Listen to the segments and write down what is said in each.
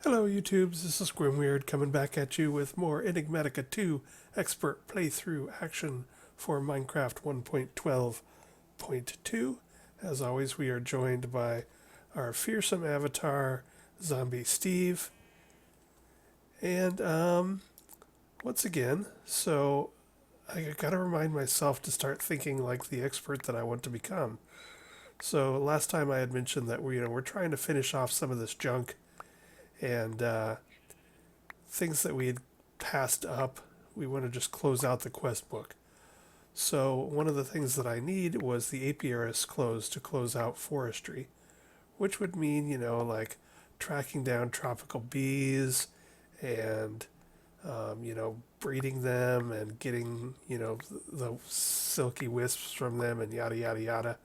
Hello YouTubes, this is Grimweird coming back at you with more Enigmatica 2 expert playthrough action for Minecraft 1.12.2. As always, we are joined by our fearsome avatar, Zombie Steve. And once again, so I gotta remind myself to start thinking like the expert that I want to become. So last time I had mentioned that we're trying to finish off some of this junk and things that we had passed up. We want to just close out the quest book. So one of the things that I need was the Apiarist close to close out Forestry, which would mean, like tracking down tropical bees and, breeding them and getting, the silky wisps from them and yada, yada, yada.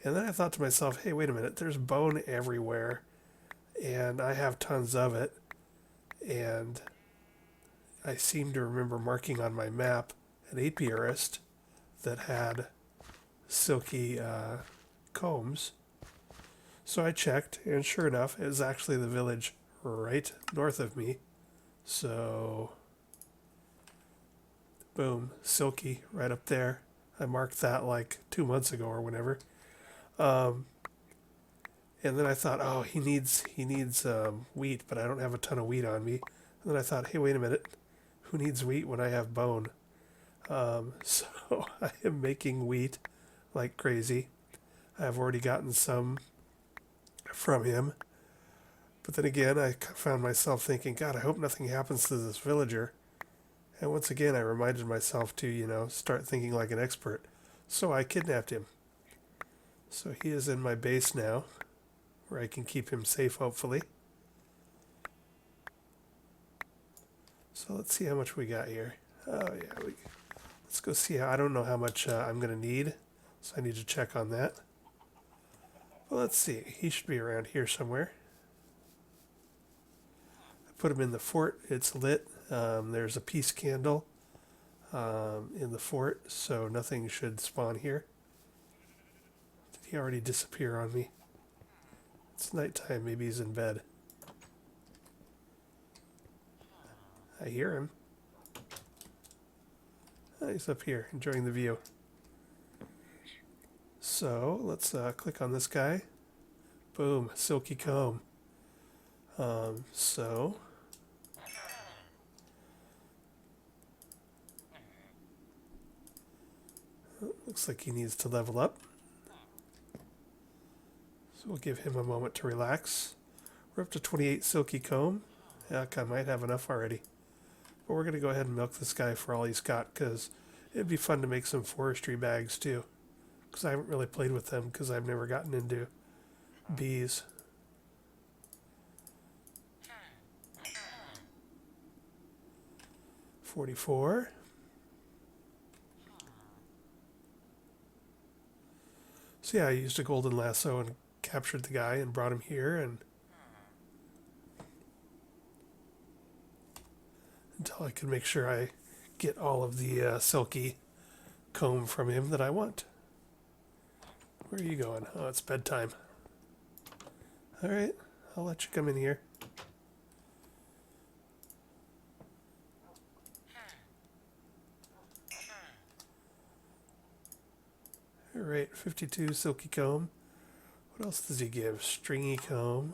And then I thought to myself, hey, wait a minute, there's bone everywhere and I have tons of it. And I seem to remember marking on my map an apiarist that had silky combs. So I checked, and sure enough, it was actually the village right north of me. So, boom, silky right up there. I marked that like 2 months ago or whenever. Um, and then I thought, oh, he needs wheat, but I don't have a ton of wheat on me. And then I thought, hey, wait a minute, who needs wheat when I have bone? So I am making wheat like crazy. I've already gotten some from him. But then again, I found myself thinking, God, I hope nothing happens to this villager. And once again, I reminded myself to, start thinking like an expert. So I kidnapped him. So he is in my base now, where I can keep him safe, hopefully. So let's see how much we got here. Oh, yeah, let's go see. I don't know how much I'm going to need, so I need to check on that. Well, let's see. He should be around here somewhere. I put him in the fort. It's lit. There's a peace candle in the fort, so nothing should spawn here. Did he already disappear on me? It's nighttime. Maybe he's in bed. I hear him. Oh, he's up here enjoying the view. So let's click on this guy. Boom, Silky Comb. So looks like he needs to level up. So we'll give him a moment to relax. We're up to 28 Silky Comb. Heck, I might have enough already. But we're going to go ahead and milk this guy for all he's got, because it'd be fun to make some forestry bags too. Because I haven't really played with them, because I've never gotten into bees. $44. So yeah, I used a golden lasso and captured the guy and brought him here, and until I can make sure I get all of the silky comb from him that I want. Where are you going? Oh, it's bedtime. All right, I'll let you come in here. All right, 52 silky comb. What else does he give? Stringy comb,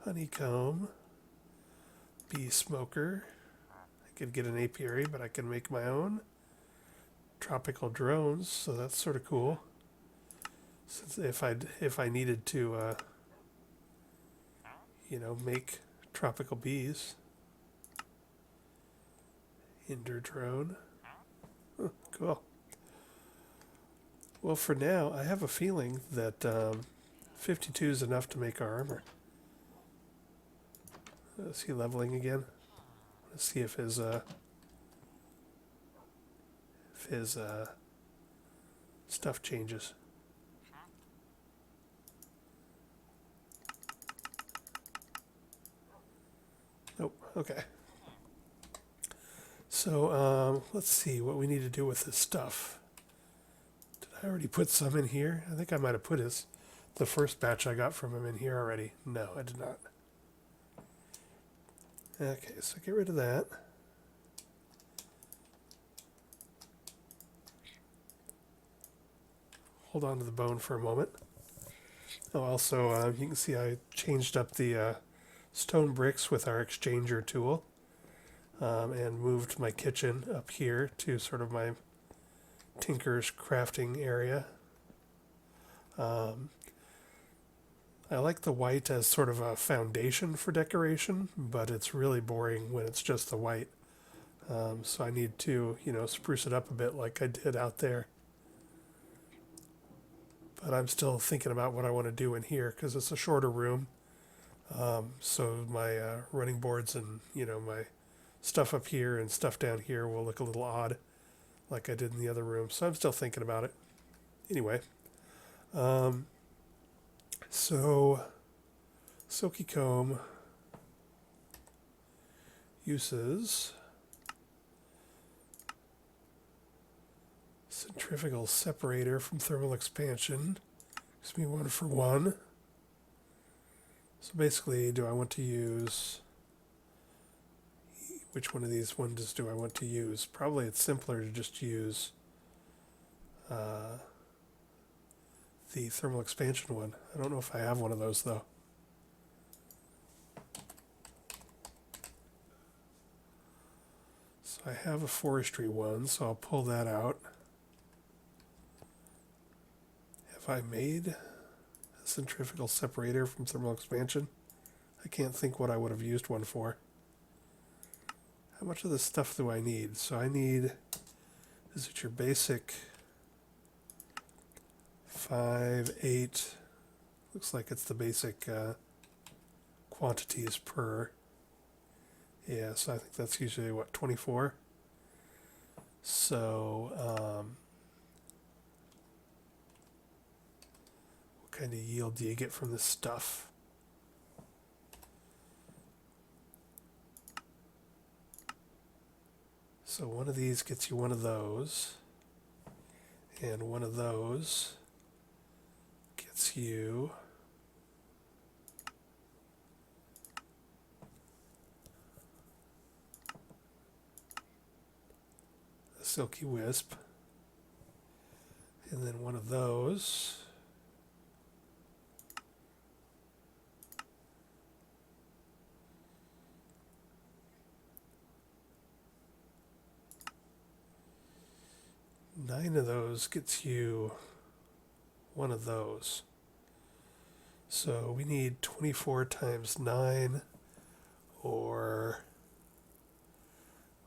honeycomb, bee smoker. I could get an apiary, but I can make my own. Tropical drones, so that's sort of cool. Since if I needed to, make tropical bees. Ender drone. Oh, cool. Well, for now, I have a feeling that 52 is enough to make our armor. Is he leveling again? Let's see if his stuff changes. Nope. Okay. So let's see what we need to do with this stuff. Did I already put some in here? I think I might have put the first batch I got from him in here already. No, I did not. Okay, so get rid of that. Hold on to the bone for a moment. Oh, also, you can see I changed up the stone bricks with our exchanger tool and moved my kitchen up here to sort of my tinker's crafting area. I like the white as sort of a foundation for decoration, but it's really boring when it's just the white. So I need to, spruce it up a bit like I did out there. But I'm still thinking about what I want to do in here because it's a shorter room. So my running boards and, my stuff up here and stuff down here will look a little odd like I did in the other room. So I'm still thinking about it. Anyway, so Silky Comb uses centrifugal separator from thermal expansion. Gives me 1-for-1. So basically, do I want to use, which one of these ones do I want to use? Probably it's simpler to just use the thermal expansion one. I don't know if I have one of those though. So I have a forestry one, so I'll pull that out. Have I made a centrifugal separator from thermal expansion? I can't think what I would have used one for. How much of this stuff do I need? So I need, is it your basic 5, 8, looks like it's the basic quantities per, yeah, so I think that's usually what, 24? So, what kind of yield do you get from this stuff? So one of these gets you one of those, and one of those gets you a Silky Wisp, and then one of those nine of those gets you one of those. So we need 24 times 9, or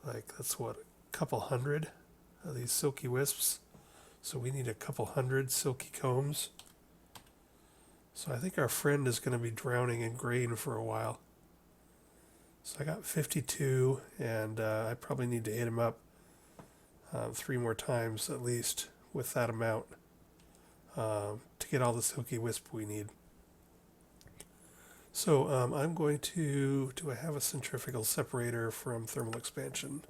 like that's what, a couple hundred of these Silky Wisps. So we need a couple hundred Silky Combs. So I think our friend is going to be drowning in grain for a while. So I got 52, and I probably need to hit him up 3 more times at least with that amount to get all the Silky Wisp we need. So I'm going to, do I have a centrifugal separator from thermal expansion?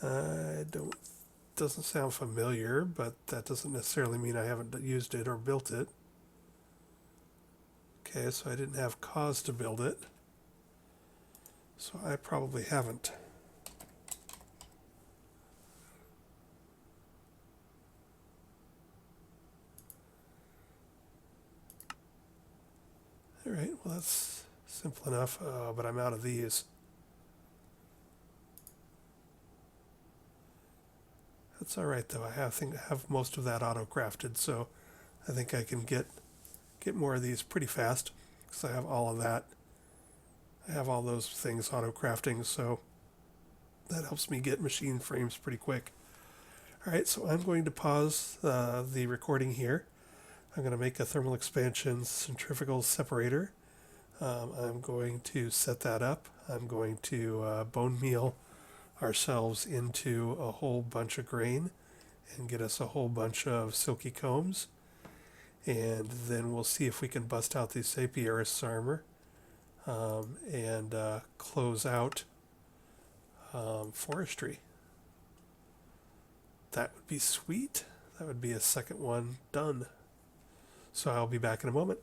Doesn't sound familiar, but that doesn't necessarily mean I haven't used it or built it. Okay, so I didn't have cause to build it. So I probably haven't. All right, well that's simple enough, but I'm out of these. That's all right though. I have most of that auto crafted, so I think I can get more of these pretty fast because I have all of that. I have all those things auto crafting, so that helps me get machine frames pretty quick. All right, so I'm going to pause the recording here. I'm going to make a thermal expansion centrifugal separator. I'm going to set that up. I'm going to bone meal ourselves into a whole bunch of grain and get us a whole bunch of Silky Combs. And then we'll see if we can bust out the Apiarist armor and close out Forestry. That would be sweet. That would be a second one done. So I'll be back in a moment.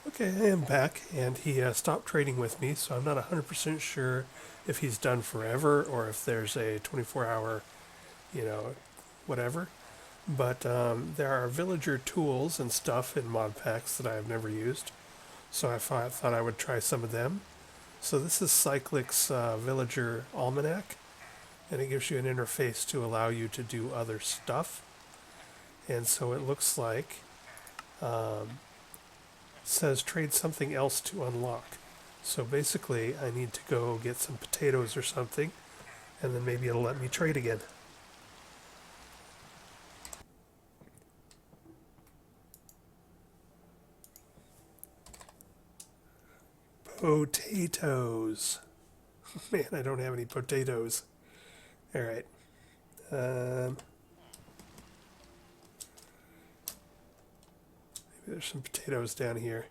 Okay, I am back, and he stopped trading with me, so I'm not 100% sure if he's done forever or if there's a 24-hour, you know, whatever. But there are villager tools and stuff in mod packs that I've never used, so I thought I would try some of them. So this is Cyclic's Villager Almanac, and it gives you an interface to allow you to do other stuff. And so it looks like says trade something else to unlock. So basically I need to go get some potatoes or something, and then maybe it'll let me trade again. Potatoes. Man, I don't have any potatoes. All right. Maybe there's some potatoes down here.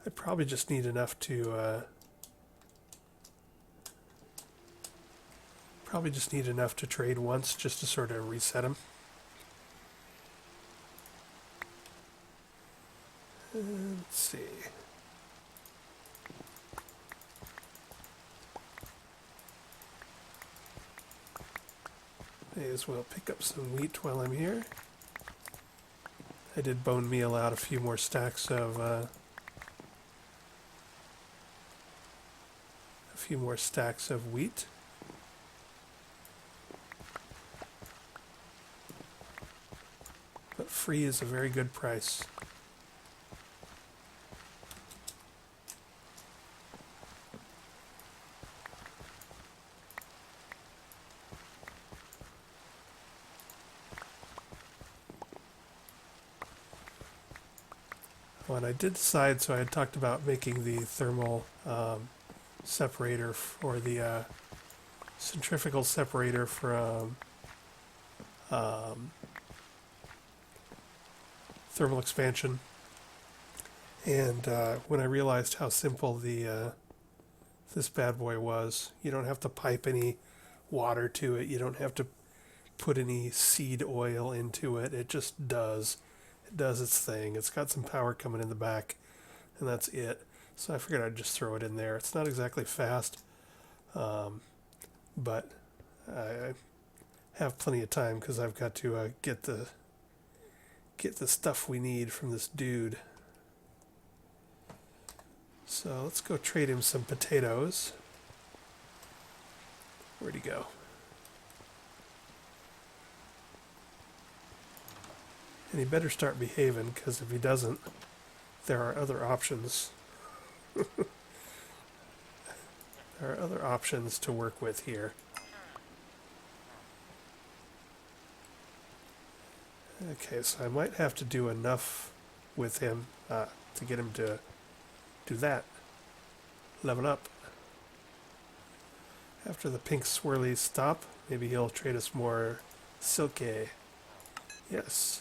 I probably just need enough to trade once, just to sort of reset them. Let's see. May as well pick up some wheat while I'm here. I did bone meal out a few more stacks of wheat. But free is a very good price. Well, and I did decide, so I had talked about making the thermal separator for the centrifugal separator from thermal expansion. And when I realized how simple the this bad boy was, you don't have to pipe any water to it. You don't have to put any seed oil into it. It just does. It does its thing. It's got some power coming in the back, and that's it. So I figured I'd just throw it in there. It's not exactly fast, but I have plenty of time because I've got to get the stuff we need from this dude. So let's go trade him some potatoes. Where'd he go? And he better start behaving, because if he doesn't, there are other options. There are other options to work with here. Okay, so I might have to do enough with him to get him to do that. Level up. After the pink swirlies stop, maybe he'll trade us more silky. Yes.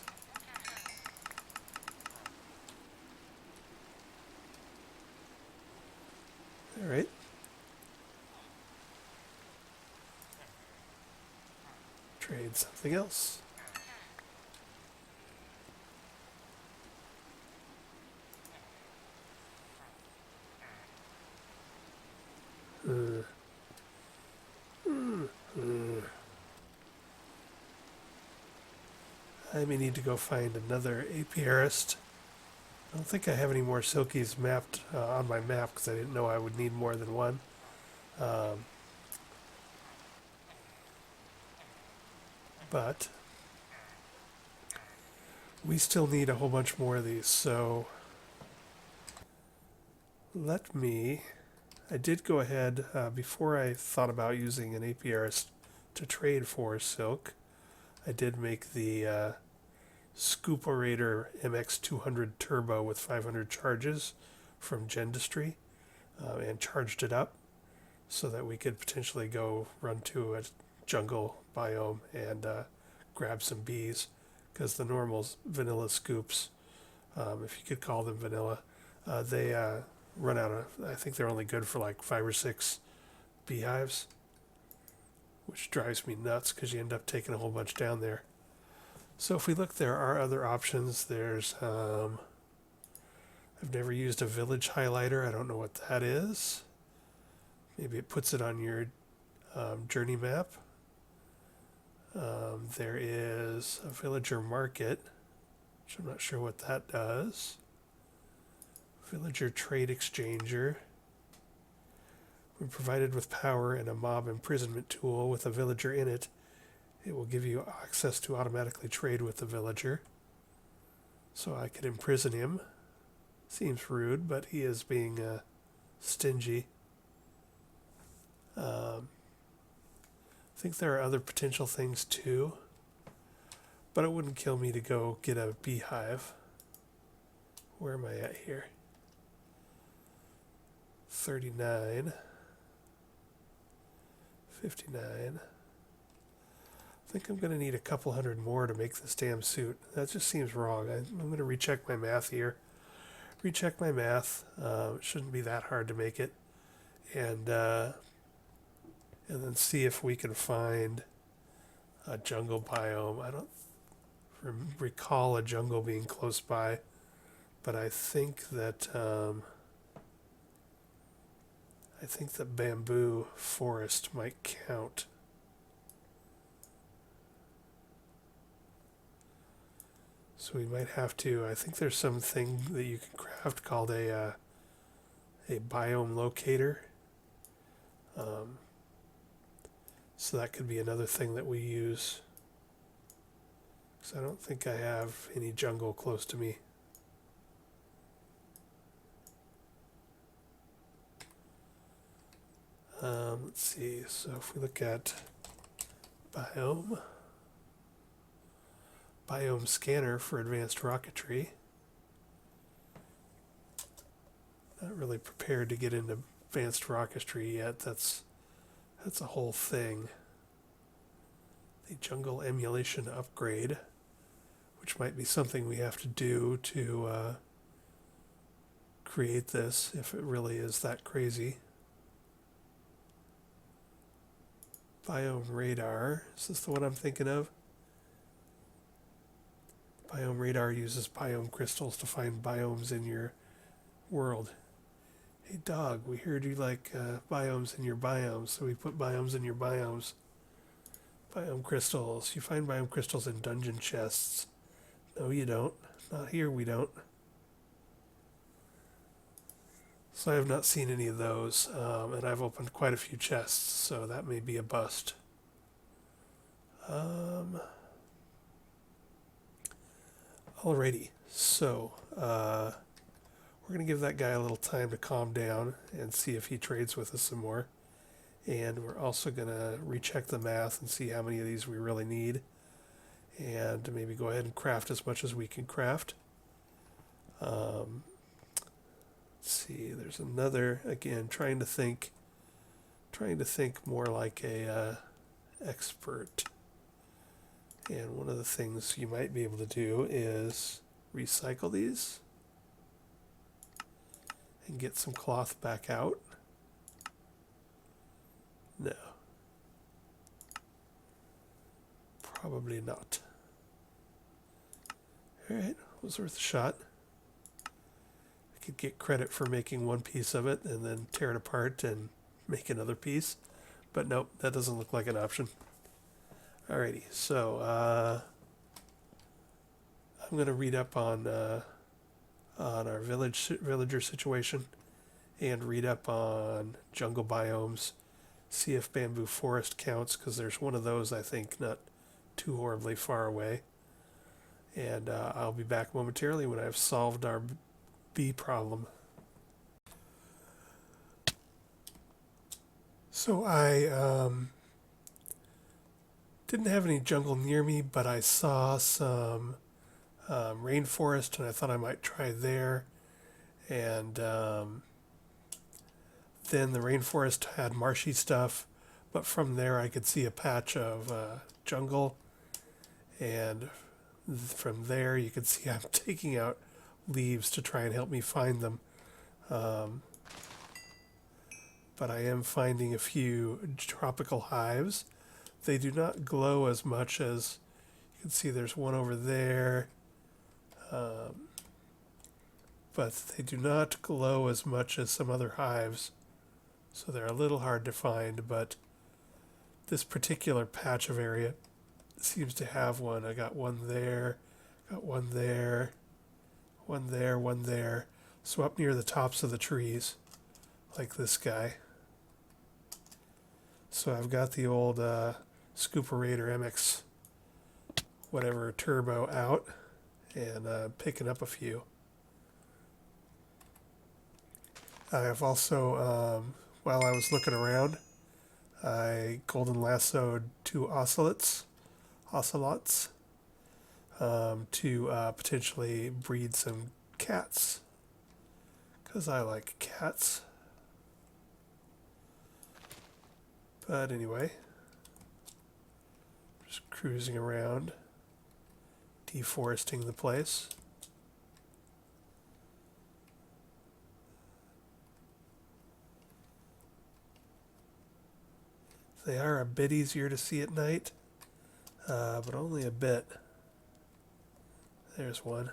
All right. Trade something else. I may need to go find another Apiarist. I don't think I have any more Silkies mapped on my map because I didn't know I would need more than one. But we still need a whole bunch more of these, so I did go ahead, before I thought about using an Apiarist to trade for silk, I did make the Scooperator MX200 Turbo with 500 charges from Gendustry, and charged it up so that we could potentially go run to a jungle biome and grab some bees, because the normal vanilla scoops, if you could call them vanilla, they run out of, I think they're only good for like 5 or 6 beehives, which drives me nuts because you end up taking a whole bunch down there. So if we look, there are other options. There's I've never used a village highlighter. I don't know what that is. Maybe it puts it on your journey map. There is a villager market, which I'm not sure what that does. Villager trade exchanger. When provided with power and a mob imprisonment tool with a villager in it, it will give you access to automatically trade with the villager. So I could imprison him. Seems rude, but he is being stingy. I think there are other potential things too, but it wouldn't kill me to go get a beehive. Where am I at here? 39. 59. I think I'm going to need a couple hundred more to make this damn suit. That just seems wrong. I'm going to recheck my math here. Recheck my math. It shouldn't be that hard to make it. And then see if we can find a jungle biome. I don't recall a jungle being close by, but I think that bamboo forest might count. So we might have to, I think there's something that you can craft called a biome locator. So that could be another thing that we use. Because I don't think I have any jungle close to me. Let's see, so if we look at biome scanner for advanced rocketry. Not really prepared to get into advanced rocketry yet. That's a whole thing. The jungle emulation upgrade, which might be something we have to do to create this, if it really is that crazy. Biome radar, is this the one I'm thinking of? Biome radar uses biome crystals to find biomes in your world. Hey dog, we heard you like biomes in your biomes, so we put biomes in your biomes. Biome crystals. You find biome crystals in dungeon chests. No, you don't. Not here, we don't. So I have not seen any of those, and I've opened quite a few chests, so that may be a bust. Alrighty, so we're going to give that guy a little time to calm down and see if he trades with us some more. And we're also going to recheck the math and see how many of these we really need. And maybe go ahead and craft as much as we can craft. Let's see, there's another, again, trying to think more like a expert. And one of the things you might be able to do is recycle these and get some cloth back out. No. Probably not. Alright, was worth a shot. I could get credit for making one piece of it and then tear it apart and make another piece. But nope, that doesn't look like an option. Alrighty, so I'm going to read up on our villager situation and read up on jungle biomes, see if bamboo forest counts, because there's one of those, I think, not too horribly far away. And I'll be back momentarily when I've solved our bee problem. So I didn't have any jungle near me, but I saw some rainforest, and I thought I might try there. And then the rainforest had marshy stuff, but from there I could see a patch of jungle, and from there you could see I'm taking out leaves to try and help me find them. But I am finding a few tropical hives. They do not glow as much as you can see. There's one over there, but they do not glow as much as some other hives, so they're a little hard to find, but this particular patch of area seems to have one. I got one there, got one there, one there, one there. So up near the tops of the trees, like this guy. So I've got the old Scooperator MX whatever turbo out, and picking up a few. I have also, while I was looking around, I golden lassoed two ocelots to potentially breed some cats, because I like cats. But anyway, just cruising around, deforesting the place. They are a bit easier to see at night, but only a bit. There's one.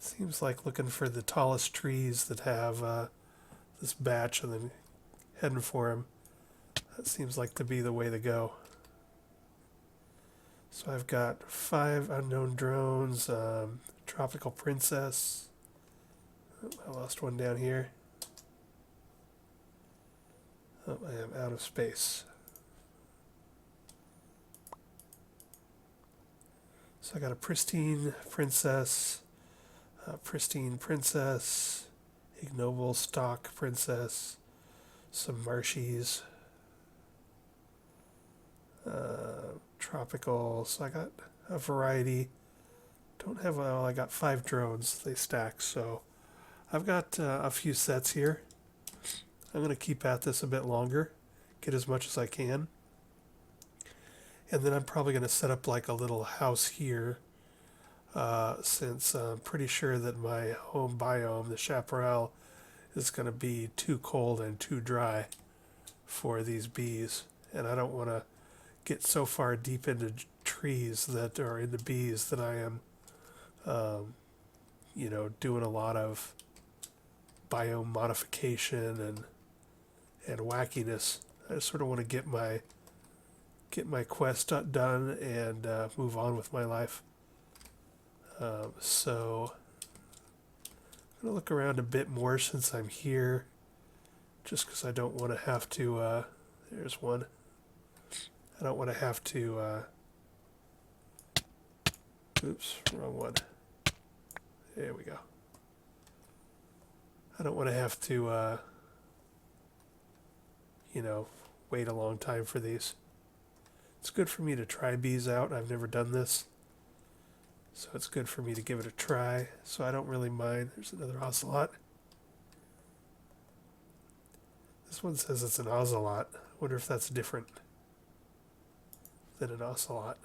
Seems like looking for the tallest trees that have this batch and then heading for them. That seems like to be the way to go. So I've got 5 unknown drones, Tropical Princess. Oh, I lost one down here. Oh, I am out of space. So I got a pristine princess, ignoble stock princess, some marshies, tropical. So I got a variety. Don't have, well, I got 5 drones. They stack. So I've got a few sets here. I'm going to keep at this a bit longer, get as much as I can. And then I'm probably going to set up like a little house here, since I'm pretty sure that my home biome, the chaparral, is going to be too cold and too dry for these bees. And I don't want to get so far deep into trees that are into bees that I am, doing a lot of biome modification and wackiness. I just sort of want to get my quest done and move on with my life. So I'm going to look around a bit more since I'm here, just because I don't want to have to, there's one. I don't want to have to, oops, wrong one. There we go. I don't want to have to, wait a long time for these. It's good for me to try bees out. I've never done this, so it's good for me to give it a try. So I don't really mind. There's another ocelot. This one says it's an ozelot. I wonder if that's different than an ocelot.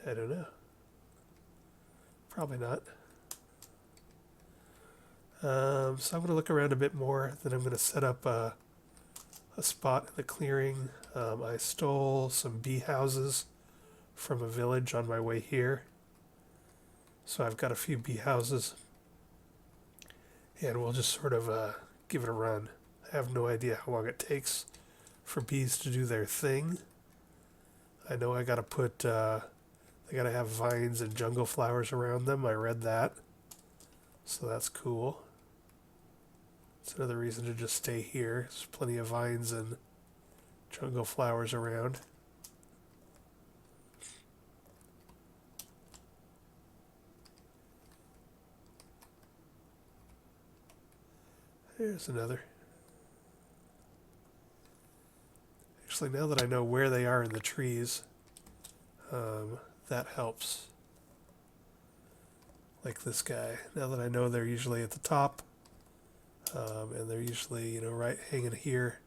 I don't know. Probably not. So I'm going to look around a bit more. Then I'm going to set up a spot in the clearing. I stole some bee houses from a village on my way here. So I've got a few bee houses. And we'll just sort of give it a run. I have no idea how long it takes for bees to do their thing. I know I got to put, they got to have vines and jungle flowers around them. I read that. So that's cool. It's another reason to just stay here. There's plenty of vines and jungle flowers around. There's another. Actually, now that I know where they are in the trees, that helps. Like this guy. Now that I know they're usually at the top, and they're usually, right hanging here.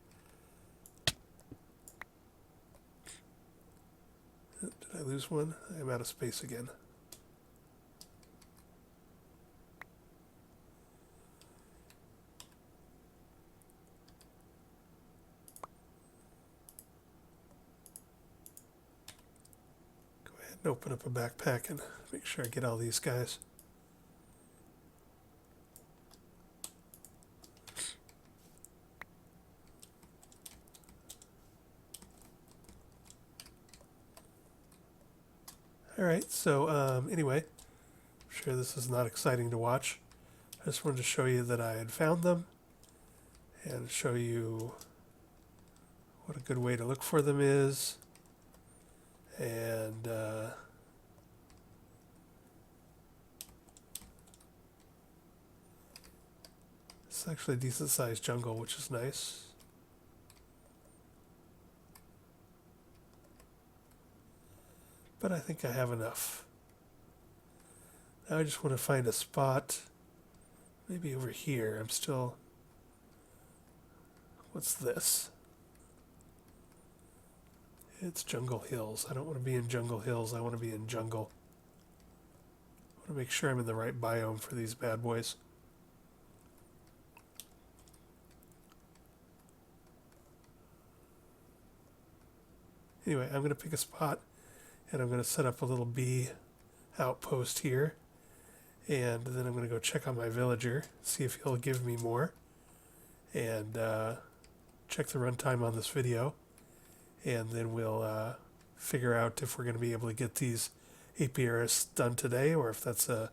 Did I lose one? I'm out of space again. Go ahead and open up a backpack and make sure I get all these guys. Alright, so anyway, I'm sure this is not exciting to watch. I just wanted to show you that I had found them and show you what a good way to look for them is. And it's actually a decent sized jungle, which is nice. But I think I have enough. Now I just want to find a spot, maybe over here. I'm still... What's this? It's Jungle Hills. I don't want to be in Jungle Hills. I want to be in jungle. I want to make sure I'm in the right biome for these bad boys. Anyway, I'm going to pick a spot and I'm going to set up a little bee outpost here. And then I'm going to go check on my villager, see if he'll give me more. And check the runtime on this video. And then we'll figure out if we're going to be able to get these Apiarists done today, or if that's a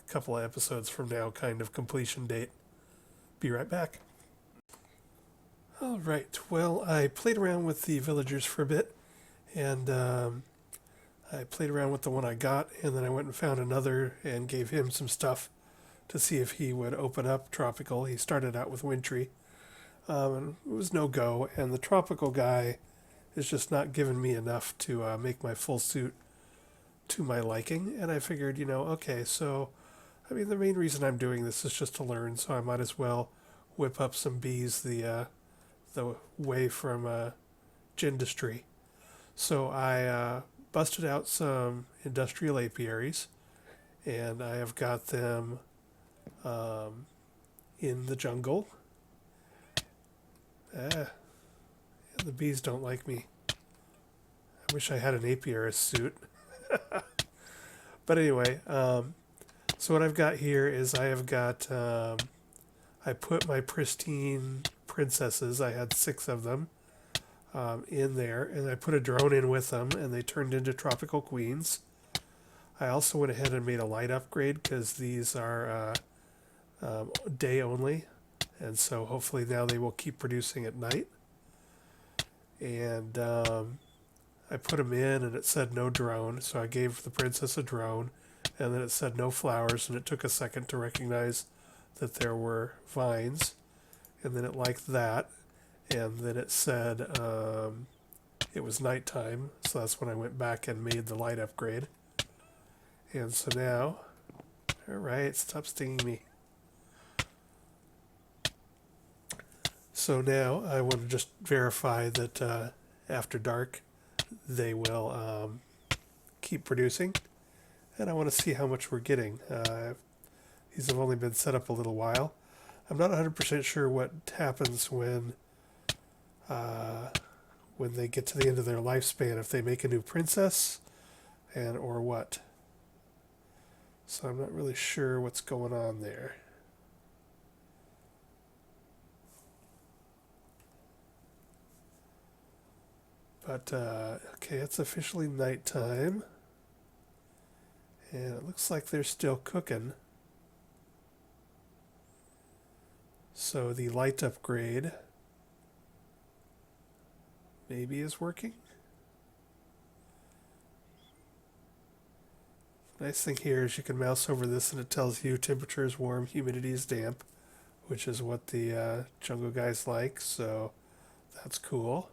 couple of episodes from now kind of completion date. Be right back. All right. Well, I played around with the villagers for a bit, and I played around with the one I got, and then I went and found another and gave him some stuff to see if he would open up Tropical. He started out with Wintry. And it was no go, and the Tropical guy is just not giving me enough to make my full suit to my liking. And I figured, okay, so, I mean, the main reason I'm doing this is just to learn, so I might as well whip up some bees the way from Gendustry. So I busted out some industrial apiaries, and I have got them in the jungle. The bees don't like me. I wish I had an apiarist suit. But anyway, so what I've got here is I have got, I put my pristine princesses, I had 6 of them, in there, and I put a drone in with them, and they turned into tropical queens. I also went ahead and made a light upgrade because these are day only. And so hopefully now they will keep producing at night. And I put them in and it said no drone. So I gave the princess a drone. And then it said no flowers. And it took a second to recognize that there were vines. And then it liked that. And then it said it was nighttime. So that's when I went back and made the light upgrade. And so now, alright, stop stinging me. So now I want to just verify that after dark they will keep producing, and I want to see how much we're getting. These have only been set up a little while. I'm not 100% sure what happens when they get to the end of their lifespan, if they make a new princess or what. So I'm not really sure what's going on there. But, okay, it's officially nighttime. And it looks like they're still cooking. So the light upgrade maybe is working. Nice thing here is you can mouse over this and it tells you temperature is warm, humidity is damp, which is what the jungle guys like, so that's cool.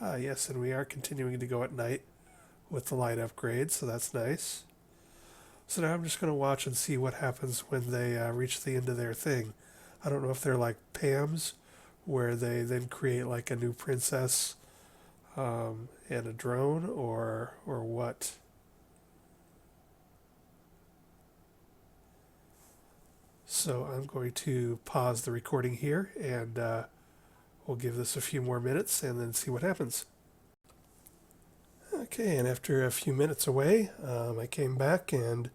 Yes, and we are continuing to go at night with the light upgrade, so that's nice. So now I'm just going to watch and see what happens when they reach the end of their thing. I don't know if they're like Pam's, where they then create like a new princess and a drone, or what? So I'm going to pause the recording here, and we'll give this a few more minutes and then see what happens. Okay, and after a few minutes away, I came back and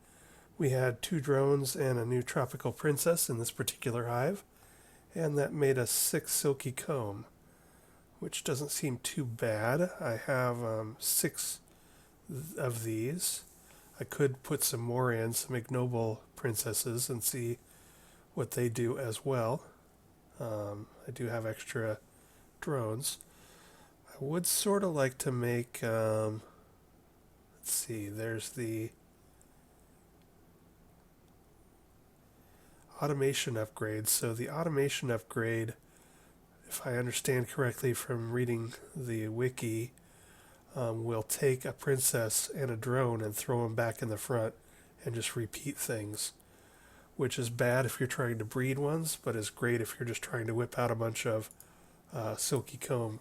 we had 2 drones and a new tropical princess in this particular hive, and that made us 6 Silky Comb, which doesn't seem too bad. I have 6 of these. I could put some more in, some ignoble princesses, and see what they do as well. I do have extra drones. I would sort of like to make, let's see, there's the automation upgrade. So the automation upgrade, if I understand correctly from reading the wiki, will take a princess and a drone and throw them back in the front and just repeat things, which is bad if you're trying to breed ones, but is great if you're just trying to whip out a bunch of Silky Comb.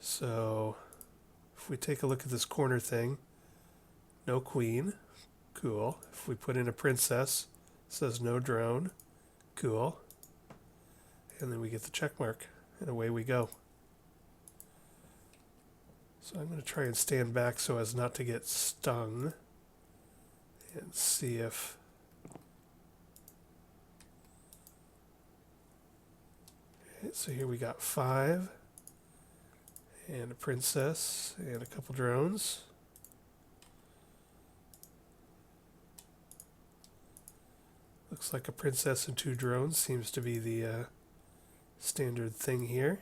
So if we take a look at this corner thing, no queen, cool. If we put in a princess, it says no drone, cool. And then we get the check mark, and away we go. So I'm going to try and stand back so as not to get stung, and see if okay, so here we got 5 and a princess and a couple drones. Looks like a princess and 2 drones seems to be the standard thing here.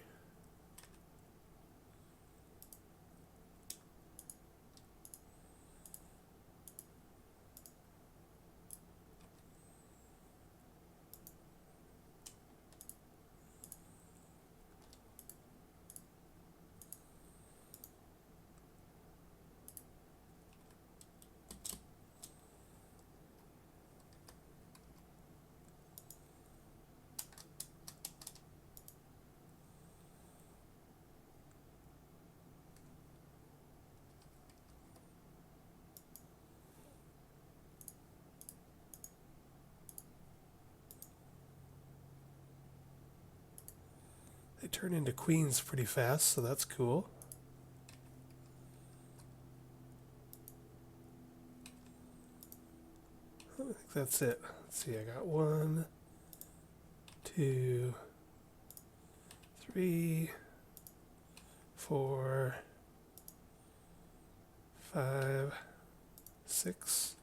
They turn into queens pretty fast, so that's cool. I think that's it. Let's see, I got 1, 2, 3, 4, 5, 6.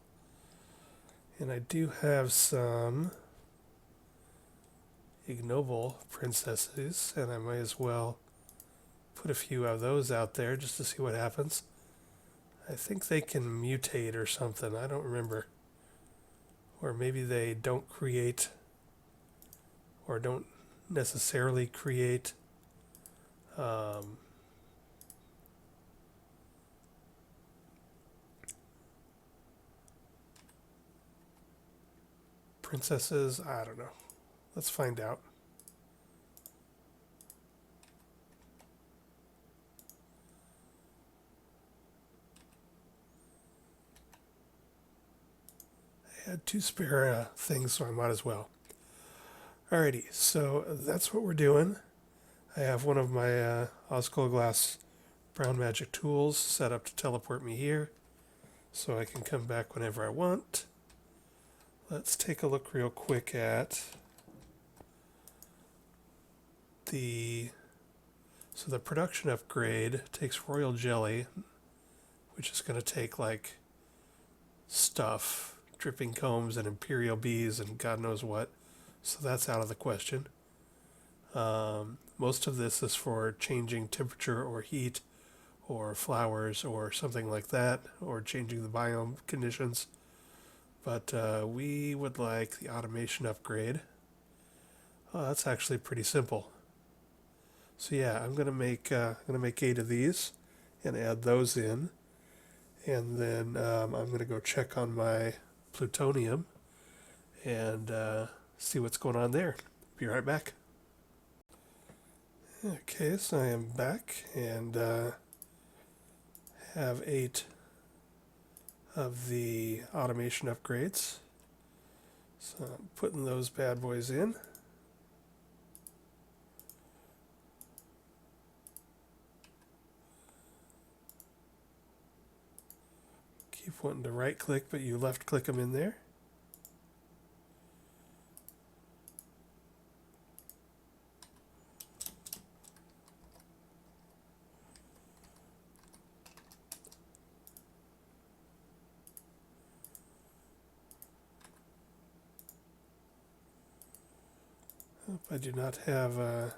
And I do have some ignoble princesses, and I might as well put a few of those out there just to see what happens. I think they can mutate or something, I don't remember. Or maybe they don't create, or don't necessarily create princesses. I don't know. Let's find out. I had 2 spare things, so I might as well. Alrighty, so that's what we're doing. I have one of my Oscilloglass brown magic tools set up to teleport me here, so I can come back whenever I want. Let's take a look real quick at the production upgrade takes royal jelly, which is going to take like stuff, dripping combs and imperial bees and God knows what. So that's out of the question. Most of this is for changing temperature or heat or flowers or something like that, or changing the biome conditions. But we would like the automation upgrade. Oh, that's actually pretty simple. So yeah, I'm gonna make 8 of these and add those in, and then I'm gonna go check on my plutonium and see what's going on there. Be right back. Okay, so I am back and have 8 of the automation upgrades. So I'm putting those bad boys in. Keep wanting to right click, but you left click them in there. I do not have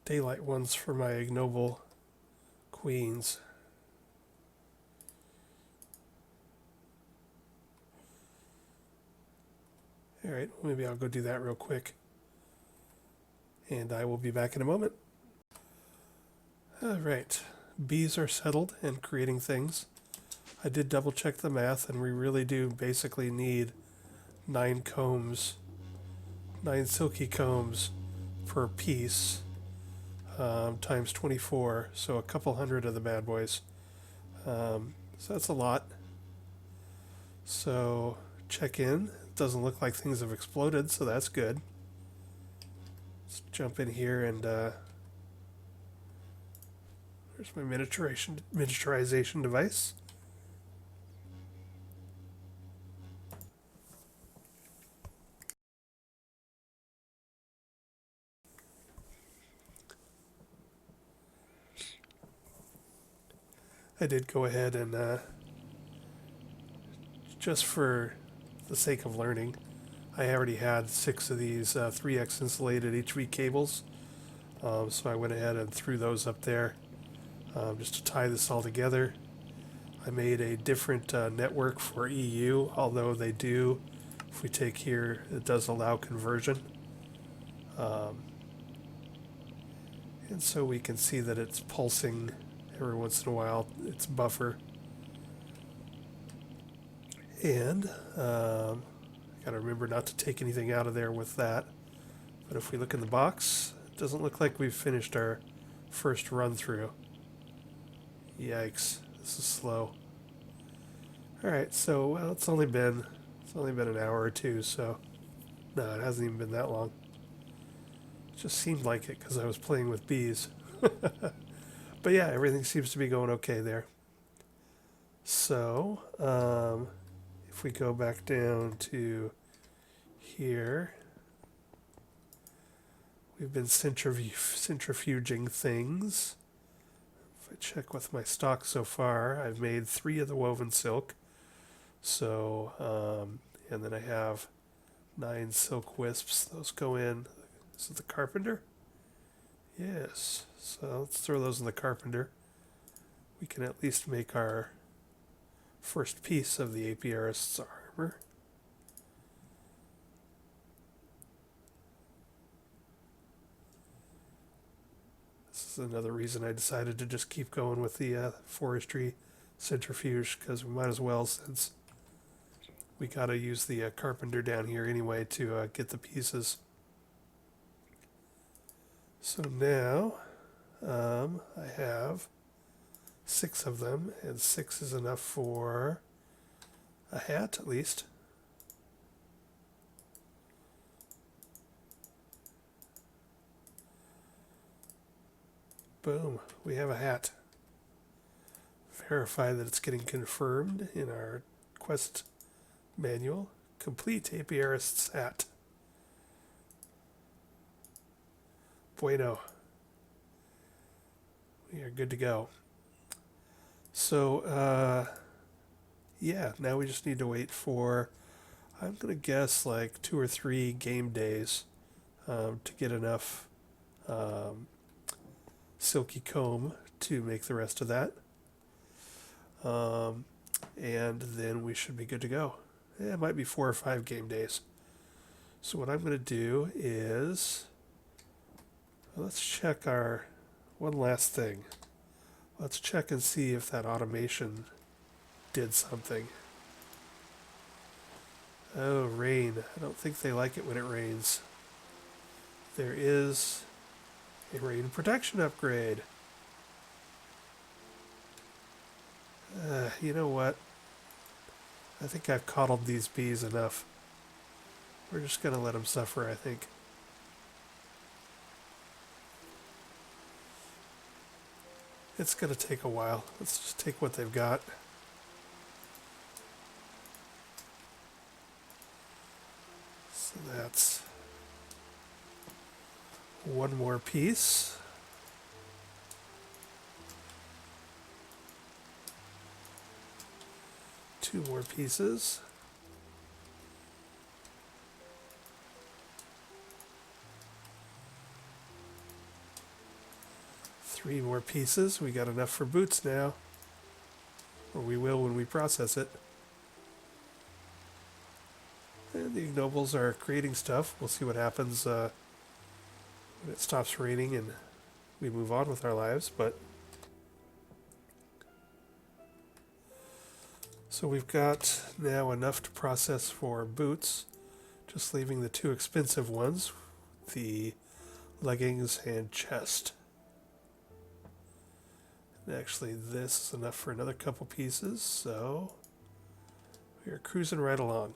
daylight ones for my ignoble queens. Alright, maybe I'll go do that real quick. And I will be back in a moment. Alright, bees are settled and creating things. I did double check the math, and we really do basically need 9 combs, 9 silky combs per piece, times 24, so a couple hundred of the bad boys. So that's a lot. So check in. It doesn't look like things have exploded, so that's good. Let's jump in here and there's my miniaturization device. I did go ahead and just for the sake of learning, I already had 6 of these 3x insulated E2E cables, so I went ahead and threw those up there just to tie this all together. I made a different network for EU, although they do, if we take here, it does allow conversion. And so we can see that it's pulsing every once in a while, its buffer. And got to remember not to take anything out of there with that. But if we look in the box, it doesn't look like we've finished our first run through. Yikes, this is slow. Alright, so well, it's only been an hour or two, so no, it hasn't even been that long. It just seemed like it because I was playing with bees. But yeah, everything seems to be going okay there. So, if we go back down to here, we've been centrifuging things. If I check with my stock so far, I've made 3 of the woven silk. So, and then I have 9 silk wisps. Those go in. Is it the carpenter? Yes. So let's throw those in the carpenter. We can at least make our first piece of the Apiarist's armor. This is another reason I decided to just keep going with the forestry centrifuge, because we might as well, since we got to use the carpenter down here anyway to get the pieces. So now I have 6 of them, and 6 is enough for a hat at least. Boom, we have a hat. Verify that it's getting confirmed in our quest manual. Complete Apiarist's hat. Bueno. We are good to go. So, yeah, now we just need to wait for, I'm going to guess, like 2 or 3 game days to get enough Silky Comb to make the rest of that. And then we should be good to go. It might be 4 or 5 game days. So what I'm going to do is, let's check our, one last thing. Let's check and see if that automation did something. Oh, rain. I don't think they like it when it rains. There is A rain protection upgrade. You know what? I think I've coddled these bees enough. We're just going to let them suffer, I think. It's going to take a while. Let's just take what they've got. So that's one more piece. Two more pieces. Three more pieces. We got enough for boots now. Or we will when we process it. And the ignobles are creating stuff. We'll see what happens when it stops raining and we move on with our lives. But so we've got now enough to process for boots. Just leaving the two expensive ones, the leggings and chest. And actually, this is enough for another couple pieces, so we are cruising right along.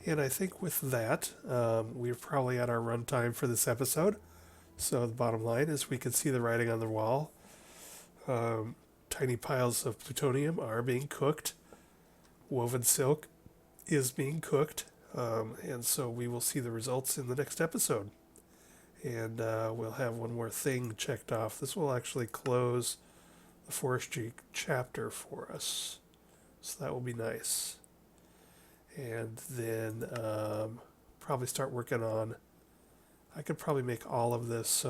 And I think with that, we're probably at our runtime for this episode. So the bottom line is we can see the writing on the wall. Tiny piles of plutonium are being cooked. Woven silk is being cooked. And so we will see the results in the next episode. And we'll have one more thing checked off. This will actually close the forestry chapter for us. So that will be nice. And then probably start working on, I could probably make all of this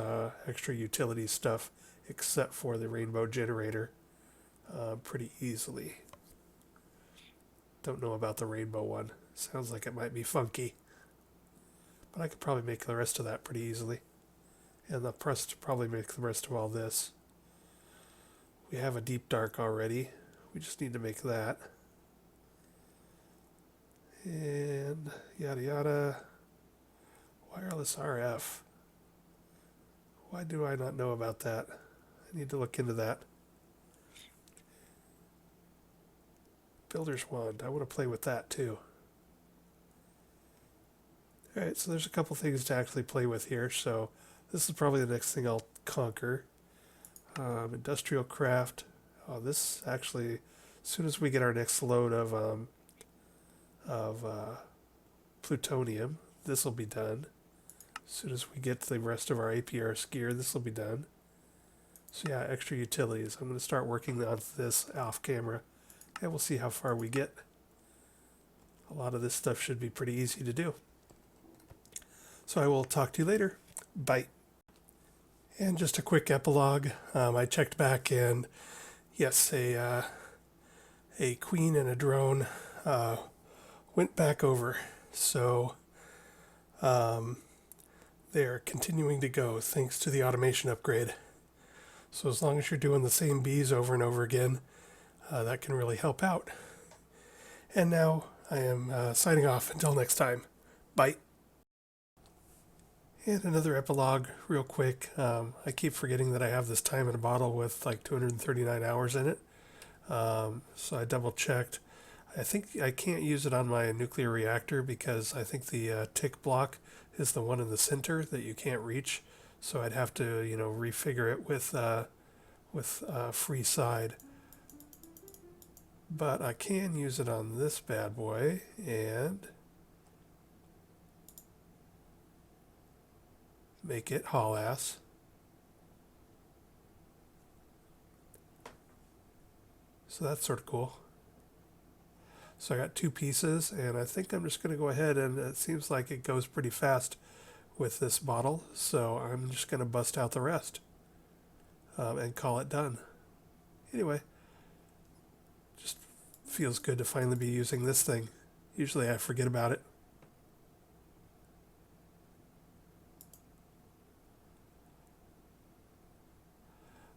extra utility stuff except for the rainbow generator pretty easily. Don't know about the rainbow one. Sounds like it might be funky. But I could probably make the rest of that pretty easily. And the press to probably make the rest of all this. We have a deep dark already. We just need to make that. And yada yada. Wireless RF. Why do I not know about that? I need to look into that. Builder's wand. I want to play with that too. Alright, so there's a couple things to actually play with here. So this is probably the next thing I'll conquer. Industrial craft. Oh, this actually, as soon as we get our next load of plutonium, this will be done. As soon as we get the rest of our Apiarist gear, this will be done. So yeah, extra utilities. I'm going to start working on this off camera, and we'll see how far we get. A lot of this stuff should be pretty easy to do. So I will talk to you later. Bye. And just a quick epilogue. I checked back, and yes, a queen and a drone went back over. So they're continuing to go thanks to the automation upgrade. So as long as you're doing the same bees over and over again, that can really help out. And now I am signing off until next time. Bye. And another epilogue real quick. I keep forgetting that I have this time in a bottle with like 239 hours in it. So I double checked. I think I can't use it on my nuclear reactor because I think the tick block is the one in the center that you can't reach. So I'd have to, refigure it with free side. But I can use it on this bad boy, and make it haul ass. So that's sort of cool. So I got two pieces, and I think I'm just going to go ahead, and it seems like it goes pretty fast with this bottle, so I'm just going to bust out the rest and call it done. Anyway, just feels good to finally be using this thing. Usually I forget about it.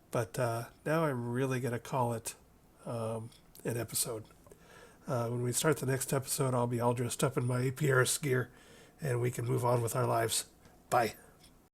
But now I'm really going to call it an episode. When we start the next episode, I'll be all dressed up in my Apiarist gear, and we can move on with our lives. Bye.